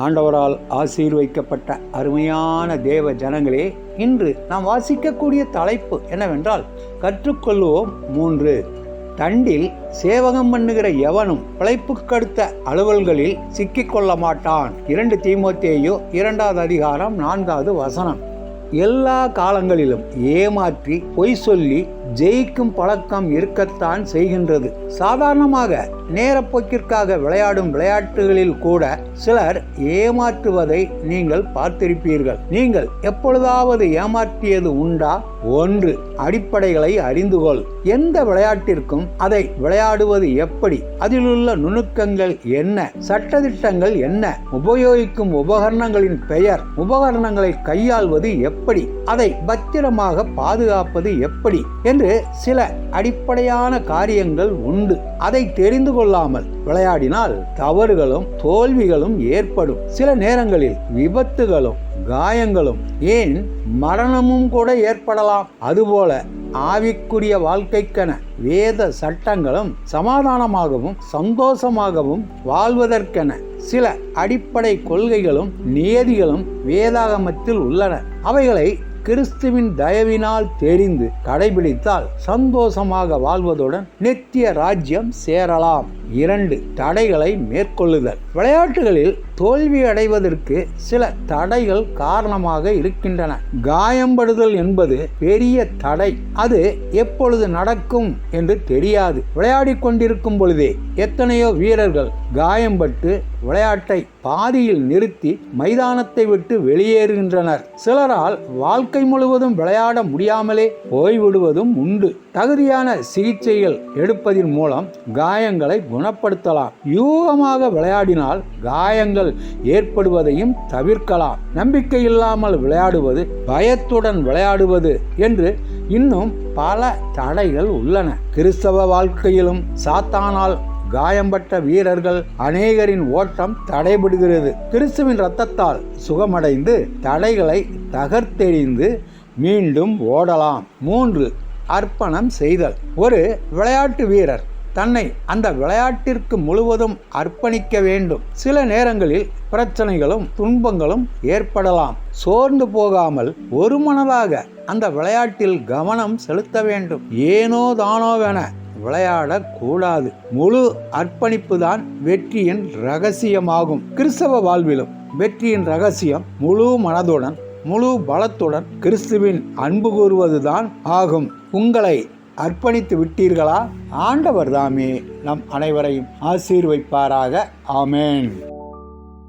ஆண்டவரால் ஆசீர்வதிக்கப்பட்ட அருமையான தேவ ஜனங்களே, இன்று நாம் வாசிக்கக்கூடிய தலைப்பு என்னவென்றால், கற்றுக்கொள்வோம் 3. தண்டில் சேவகம் பண்ணுகிற எவனும் பிழைப்புக்கடுத்த அலுவல்களில் சிக்கிக்கொள்ள மாட்டான். 2 தீமோத்தேயு 2வது அதிகாரம் 4வது வசனம். எல்லா காலங்களிலும் ஏமாற்றி பொய் சொல்லி ஜெயிக்கும் பழக்கம் இருக்கத்தான் செய்கின்றது. சாதாரணமாக நேரப்போக்கிற்காக விளையாடும் விளையாட்டுகளில் கூட சிலர் ஏமாற்றுவதை நீங்கள் பார்த்திருப்பீர்கள். நீங்கள் எப்பொழுதாவது ஏமாற்றியது உண்டா? 1. அடிப்படைகளை அறிந்து கொள். எந்த விளையாட்டிற்கும் அதை விளையாடுவது எப்படி, அதிலுள்ள நுணுக்கங்கள் என்ன, சட்டதிட்டங்கள் என்ன, உபயோகிக்கும் உபகரணங்களின் பெயர், உபகரணங்களை கையாள்வது எப்படி, அதை பத்திரமாக பாதுகாப்பது எப்படி என்று சில அடிப்படையான காரியங்கள் உண்டு. அதை தெரிந்து கொள்ளாமல் விளையாடினால் தவறுகளும் தோல்விகளும் ஏற்படும். சில நேரங்களில் விபத்துகளும் காயங்களும், ஏன் மரணமும் கூட ஏற்படலாம். அதுபோல ஆவிக்குரிய வாழ்க்கைக்கென வேத சட்டங்களும் சமாதானமாகவும் சந்தோஷமாகவும் வாழ்வதற்கென சில அடிப்படை கொள்கைகளும் நியதிகளும் வேதாகமத்தில் உள்ளன. அவைகளை கிறிஸ்துவின் தயவினால் தெரிந்து கடைபிடித்தால் சந்தோஷமாக வாழ்வதுடன் நித்திய ராஜ்யம் சேரலாம். 2. தடைகளை மேற்கொள்ளுதல். விளையாட்டுகளில் தோல்வி அடைவதற்கு சில தடைகள் காரணமாக இருக்கின்றன. காயம்படுதல் என்பது பெரிய தடை. அது எப்பொழுது நடக்கும் என்று தெரியாது. விளையாடி கொண்டிருக்கும் பொழுதே எத்தனையோ வீரர்கள் காயம்பட்டு விளையாட்டை பாதியில் நிறுத்தி மைதானத்தை விட்டு வெளியேறுகின்றனர். சிலரால் வாழ்க்கை முழுவதும் விளையாட முடியாமலே போய்விடுவதும் உண்டு. தகுதியான சிகிச்சைகள் எடுப்பதன் மூலம் காயங்களை குணப்படுத்தலாம். யூகமாக விளையாடினால் காயங்கள் ஏற்படுவதையும் தவிர்க்கலாம். நம்பிக்கை இல்லாமல் விளையாடுவது, பயத்துடன் விளையாடுவது என்று இன்னும் பல தடைகள் உள்ளன. கிறிஸ்தவ வாழ்க்கையிலும் சாத்தானால் காயம்பட்ட வீரர்கள் அநேகரின் ஓட்டம் தடைபடுகிறது. கிறிஸ்துவின் இரத்தத்தால் சுகமடைந்து தடைகளை தகர்த்தெறிந்து மீண்டும் ஓடலாம். 3. அர்ப்பணம் செய்தல். ஒரு விளையாட்டு வீரர் தன்னை அந்த விளையாட்டிற்கு முழுவதும் அர்ப்பணிக்க வேண்டும். சில நேரங்களில் பிரச்சனைகளும் துன்பங்களும் ஏற்படலாம். சோர்ந்து போகாமல் ஒரு மனதாக அந்த விளையாட்டில் கவனம் செலுத்த வேண்டும். ஏனோ தானோவென விளையாடக்கூடாது. முழு அர்ப்பணிப்பு தான் வெற்றியின் ரகசியமாகும். கிறிஸ்தவ வாழ்விலும் வெற்றியின் ரகசியம் முழு மனதுடன் முழு பலத்துடன் கிறிஸ்துவின் அன்பு கூறுவதுதான் ஆகும். உங்களை அர்ப்பணித்து விட்டீர்களா? ஆண்டவர் தாமே நம் அனைவரையும் ஆசீர்வதிப்பாராக. ஆமென்.